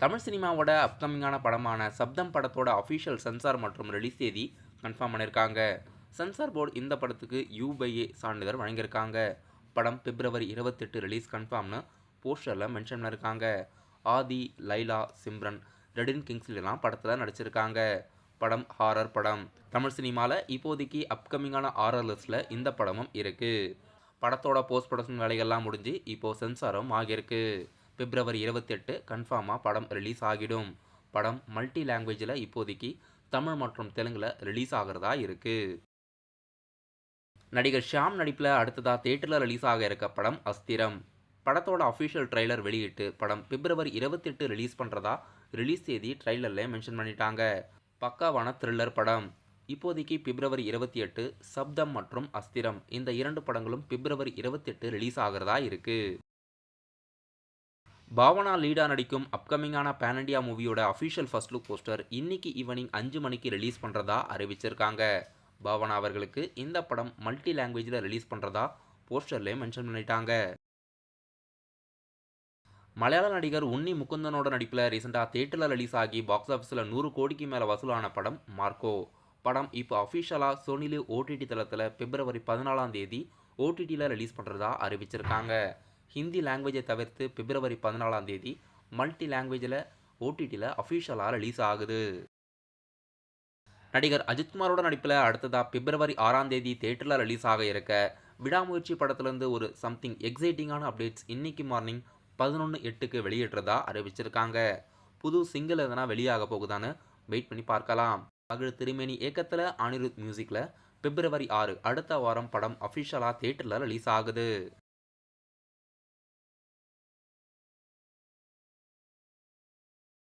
தமிழ் சினிமாவோட அப்கமிங்கான படமான சப்தம் படத்தோட அஃபிஷியல் சென்சார் மற்றும் ரிலீஸ் தேதி கன்ஃபார்ம் பண்ணியிருக்காங்க. சென்சார் போர்டு இந்த படத்துக்கு UA சான்றிதழ் வழங்கியிருக்காங்க. படம் பிப்ரவரி 28 ரிலீஸ் கன்ஃபார்ம்னு போஸ்டரில் மென்ஷன் பண்ணியிருக்காங்க. ஆதி, லைலா, சிம்ரன், ரெடின் கிங்ஸ்லிலாம் படத்தில் நடிச்சிருக்காங்க. படம் ஹாரர் படம். தமிழ் சினிமாவில் இப்போதைக்கு அப்கமிங்கான ஹாரர் லிஸ்ட்டில் இந்த படமும் இருக்குது. படத்தோட போஸ்ட் ப்ரொடக்ஷன் வேலைகள்லாம் முடிஞ்சு இப்போது சென்சாரும் ஆகியிருக்கு. பிப்ரவரி 28 கன்ஃபார்மாக படம் ரிலீஸ் ஆகிடும். படம் மல்டி லாங்குவேஜில் இப்போதைக்கு தமிழ் மற்றும் தெலுங்கில் ரிலீஸ் ஆகிறதா இருக்குது. நடிகர் ஷியாம் நடிப்பில் அடுத்ததாக தேட்டரில் ரிலீஸ் ஆக இருக்க படம் அஸ்திரம். படத்தோட அஃபிஷியல் ட்ரெய்லர் வெளியிட்டு படம் பிப்ரவரி 28 ரிலீஸ் பண்ணுறதா ரிலீஸ் தேதி ட்ரெய்லரில் மென்ஷன் பண்ணிட்டாங்க. பக்காவான த்ரில்லர் படம். இப்போதைக்கு பிப்ரவரி 28 சப்தம் மற்றும் அஸ்திரம் இந்த 2 படங்களும் பிப்ரவரி 28 ரிலீஸ் ஆகிறதா இருக்குது. பாவனா லீடா நடிக்கும் அப்கமிங்கான பேன் இண்டியா மூவியோட அஃபிஷியல் ஃபர்ஸ்ட் லுக் போஸ்டர் இன்னைக்கு ஈவினிங் 5 மணிக்கு ரிலீஸ் பண்ணுறதா அறிவிச்சிருக்காங்க. பாவனா அவர்களுக்கு இந்த படம் மல்டி லாங்குவேஜில் ரிலீஸ் பண்ணுறதா போஸ்டர்லேயே மென்ஷன் பண்ணிட்டாங்க. மலையாள நடிகர் உன்னி முகுந்தனோட நடிப்பில் ரீசெண்டாக தேட்டரில் ரிலீஸ் ஆகி பாக்ஸ் ஆஃபீஸில் 100 கோடிக்கு மேலே வசூலான படம் மார்க்கோ. படம் இப்போ அஃபிஷியலாக சோனி லிவ் OTT தளத்தில் பிப்ரவரி 14ஆம் தேதி OTTயில் ரிலீஸ் பண்ணுறதா அறிவிச்சிருக்காங்க. ஹிந்தி லாங்குவேஜை தவிர்த்து பிப்ரவரி 14ஆம் தேதி மல்டி லாங்குவேஜில் OTTயில் அஃபிஷியலாக ரிலீஸ் ஆகுது. நடிகர் அஜித்குமாரோட நடிப்பில் அடுத்ததாக பிப்ரவரி 6ஆம் தேதி தேட்டரில் ரிலீஸ் ஆக இருக்க விடாமுயற்சி படத்துலேருந்து ஒரு சம்திங் எக்ஸைட்டிங்கான அப்டேட்ஸ் இன்னைக்கு மார்னிங் 11:08க்கு வெளியிடுறதா அறிவிச்சிருக்காங்க. புது சிங்கிள் எதனா வெளியாக போகுதான்னு வெயிட் பண்ணி பார்க்கலாம். மகிழ் திருமேனி இயக்கத்தில் அனிருத் மியூசிக்கில் பிப்ரவரி 6 அடுத்த வாரம் படம் அஃபிஷியலாக தேட்டரில் ரிலீஸ் ஆகுது.